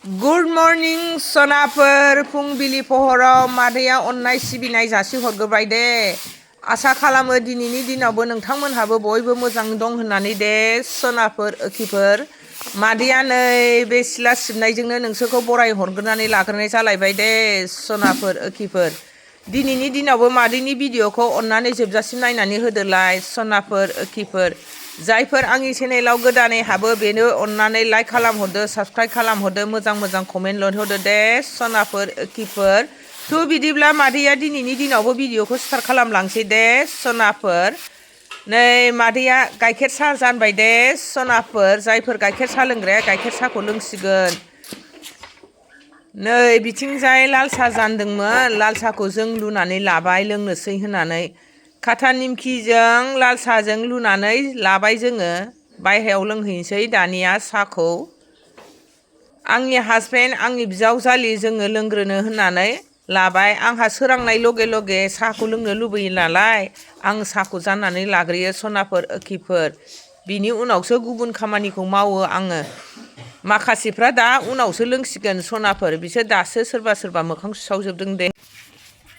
Good morning सनाफोर फुंबिलि पहराव मादैया अननाय सिबिनाय जासिहरग्रोबाय दे। आसा खालामो दिनैनि दिनावबो नोंथांमोनहाबो बयबो मोजां दं होननानै दे सनाफोर ओखिफोर। मादैया नै बे सिला सिबनायजोंनो नोंसोरखौ बराय हरग्रोनानै लाग्रोनाय जालायबाय दे सनाफोर ओखिफोर। दिनैनि दिनावबो मादैनि भिडिअखौ अननानै जोबजासिम नायनानै होदोलाय सनाफोर ओखिफोर। जायफोर आंनि चेनेलाव गोदानै हाबो बेनो अननानै लाइक खालामहरदो, साबस्क्राइब खालामहरदो, मोजां कमेन्ट लिरहरदो दे सनाफोर ओखिफोर। थ' बिदिब्ला मादैया दिनैनि दिनावबो भिडिअखौ स्टार्ट खालामलांसै दे सनाफोर। नै मादैया गाइखेर साहा जानबाय दे सनाफोर। जायफोर गाइखेर साहा लोंग्राया गाइखेर साहाखौ लोंसिगोन। नै बिथिंजाय लाल साहा जानदोंमोन, लाल साहाखौ जों लुनानै लाबाय लोंनोसै होननानै। खाथा निमखिजों लाल साहाजों लुनानै लाबाय जोङो। बायह्रायाव लोंहैनोसै दानिया साहाखौ। आंनि हासबेन्ड आंनि बिजावजालि जोङो लोंग्रोनो होननानै लाबाय। आंहा सोरांनाय लगे लगे साहाखौ लोंनो लुबैयो नालाय आं साहाखौ जाननानै लाग्रोयो सनाफोर ओखिफोर। बिनि उनावसो गुबुन खामानिखौ मावो आङो। माखासेफ्रा दा उनावसो लोंसिगोन सनाफोर, बिसोर दासो सोरबा सोरबा मोखां सुसावजोबदों दे।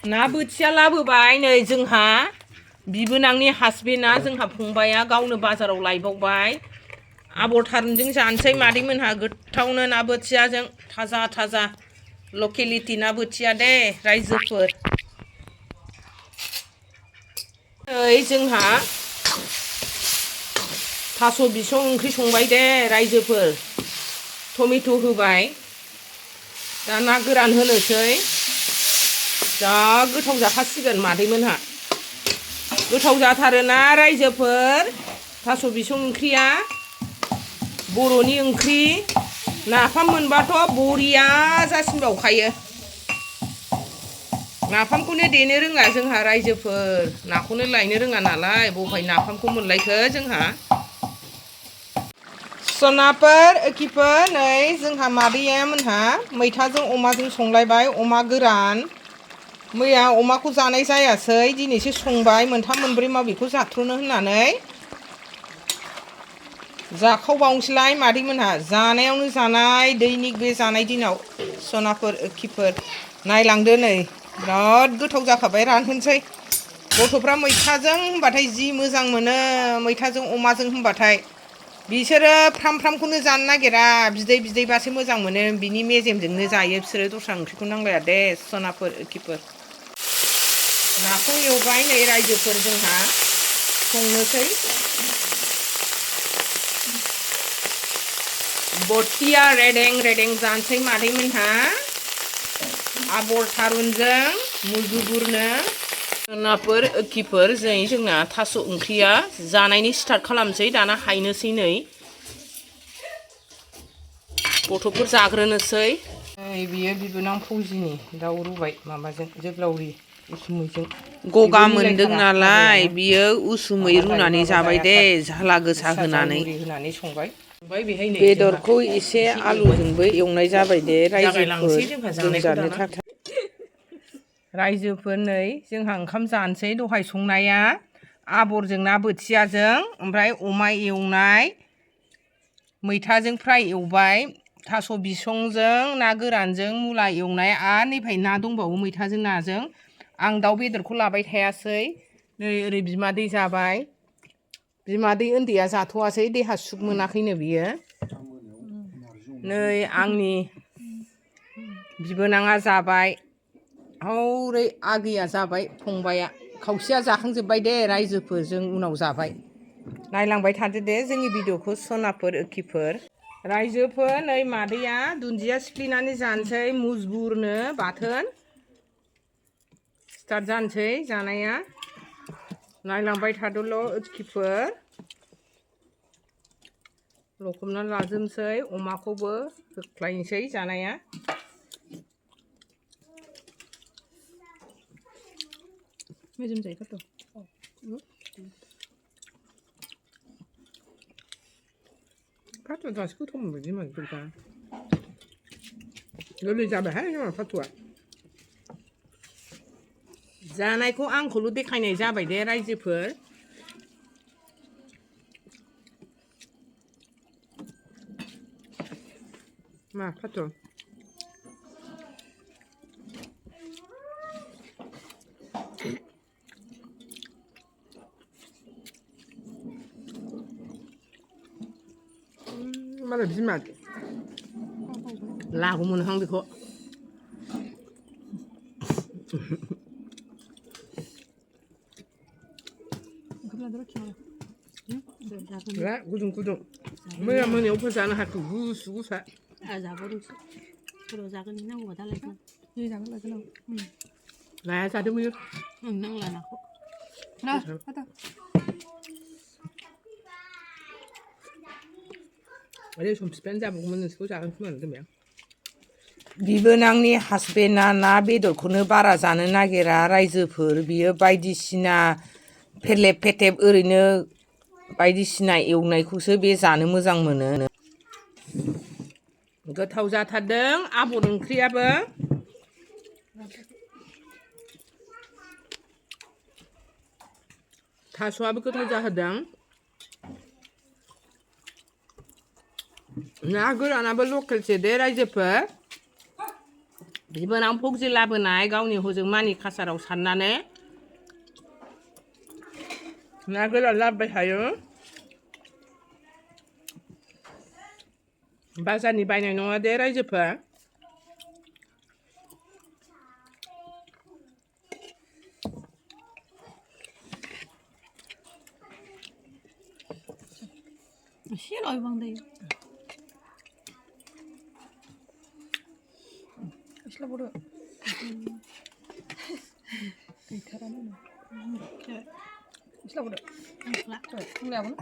ना बोथिया लाबोबाय नै जोंहा बिबोनांनि हासबेन्डआ, जोंहा फंबाया गावनो बाजाराव लायबावबाय। आबर थारुनजों जानोसै मादैमोनहा गोथावनो ना बोथियाजों, थाजा थाजा लकेलिटि ना बोथिया दे रायजोफोर। नै जोंहा थास' बिसं ओंख्रि संबाय दे रायजोफोर। टमेट' होबाय, दा ना गोरान होनोसै। जा गोथाव जाखासिगोन मादैमोनहा। गोथाव जाथारोना रायजोफोर थास' बिसं ओंख्रिया। बर'नि ओंख्रि नाफाम मोनबाथ' बरिया जासिनबावखायो। नाफामखौनो देनो रोङा जोंहा रायजोफोर, नाखौनो लायनो रोङा नालाय बबेहाय नाफामखौ मोनलायखो जोंहा। सनाफोर ओखिफोर नै जोंहा मादैया मोनहा मैथाजों अमाजों संलायबाय, अमा गोरान। मैया अमाखौ जानाय जायासै, दिनैसो संबाय मोनथाम मोनब्रै माबेखौ जाथ्र'नो होननानै जाखावबावनोसैलाय मादैमोनहा। जानायावनो जानाय दैनिक बे जानाय दिनाव सनाफोर ओखिफोर। नायलांदो नै बिराद गोथाव जाखाबाय रानहोनोसै। गथ'फ्रा मैथाजों होनबाथाय जि मोजां मोनो, मैथाजों अमाजों होनबाथाय। बिसोरो फ्राम फ्रामखौनो जानो नागिरा, बिदै बिदैबासो मोजां मोनो। बिनि मेजेमजोंनो जायो बिसोरो, दस्रा ओंख्रिखौ नांलाया दे सनाफोर ओखिफोर। नाखौ एवबाय नै रायजोफोर जोंहा संनोसै। बथिया रेदें रेदें जानोसै मादैमोनहा आबर थारुनजों मुजुगुरनो। सनाफोर ओखिफोर जोंना थास' ओंख्रिया जानायनि स्टार्ट खालामसै दाना, हायनोसै नै गथ'फोर जाग्रोनोसै। नै बियो बिबोनां फौजिनि दाउ रुबाय माबाजों जोग्लावरि उसुमैजों। गगा मोनदों नालाय बियो उसुमै रुनानै जाबाय दे झाला गोसा होनानै संबाय। बेदरखौ एसे आलुजोंबो एवनाय जाबाय दे रायजोफोर लोमजानो थाखाय। रायजोफोर नै जोंहा ओंखाम जानोसै। दहाय संनाया आबरजों ना बोथियाजों, ओमफ्राय अमा एवनाय, मैथाजों फ्राय एवबाय, थास' बिसंजों ना गोरानजों मुला एवनाय, आरो नैफाय ना दंबावो मैथाजों नाजों। आं दाउ बेदरखौ लाबाय थायासै। नै ओरै बिमादै जाबाय, बिमादै उन्दैया जाथ'वासै, देहा सुग मोनाखैनो बियो। नै आंनि बिबोनाङा जाबाय, हौरै आगैया जाबाय, फंबाया खावसेया जाखांजोब्बाय दे रायजोफोर, जों उनाव जाबाय। नायलांबाय थादो दे जोंनि भिडिअखौ सनाफोर ओखिफोर। रायजोफोर नै मादैया दुन्दिया सिफ्लेनानै जानोसै मुजबुरनो बाथोन। स्टार्ट जानोसै जानाया, नायलांबाय थादोल' ओखिफोर। लखबनानै लाजोबनोसै, अमाखौबो होख्लायनोसै जानाया। मेजेम जायोथ'। फाथ'आ दासो गोथाव मोनबाय बिमाफोरखा। गोरलै जाबायहाय जोंहा फाथ'आ। जानायखौ आंखौल' देखायनाय जाबाय दे रायजोफोर। मा फाथ'? बिमा लागौमोन हां बेखौ गुदुं गुदुं मैया मोनायावबो जानो हाखौ गुसु गुसा जाबावदोंसो सोरबा जागोन नांगौबा दा लायगोन नाया जादों बेयो नांला नाखौ ओरै सम फिफायानो जाबावगौमोन नोंसोरखौ जागोन खोमा दोनबाय बिबोनांनि हासबेन्डआ ना बेदरखौनो बारा जानो नागिरा रायजोफोर बियो बायदिसिना फेरलेब फेथेब ओरैनो बायदिसिना एवनायखौसो बे जानो मोजां मोनो गोथाव जाथारदों आबर ओंख्रियाबो थास'आबो गोथाव जाहोदों ना गोरानाबो लकेलसो दे रायजोफोर बिबोनां फगजि लाबोनाय गावनि हजों मानि कासाराव सारनानै ना गोरान लाबोबाय थायो बाजारनि बायनाय नङा दे रायजोफोर एसेल' बांद्राय इस्लाबोरो गैथारानो इस्लाबोरो बुंलायाबो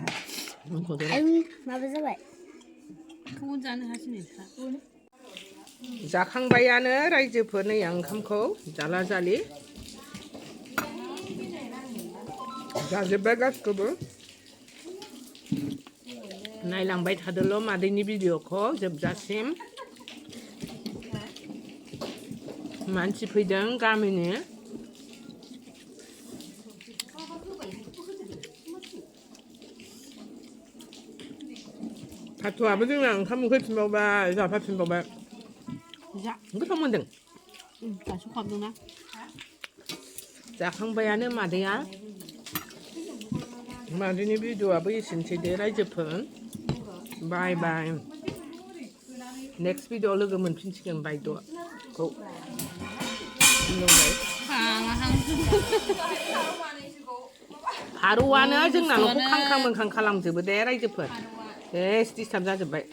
माबा जाबाय बेखौबो जानो हासिनो जाखांबायानो रायजोफोर नै ओंखामखौ जाला जालि जाजोब्बाय गासिखौबो नायलांबाय थादोल' मादैनि भिडिअ'खौ जोबजासिम मानसि फैदों गामिनि फाथ'आबो जोंना ओंखाम उखैफिनबावबाय जाफाफिनबावबाय गोथाव मोनदों दासो खालामदोंना जाखांबायानो मादैया मादैनि भिडिअ'आबो एसेनोसै दे रायजोफोर बाय बाय नेक्स्ट भिडिअ'आव लोगो मोनफिनसिगोन बायद'खौ फारौआनो जोंना न'खौ खांखां मोनखां खालामजोबो दे रायजोफोर दिस्टार्ब जाजोब्बाय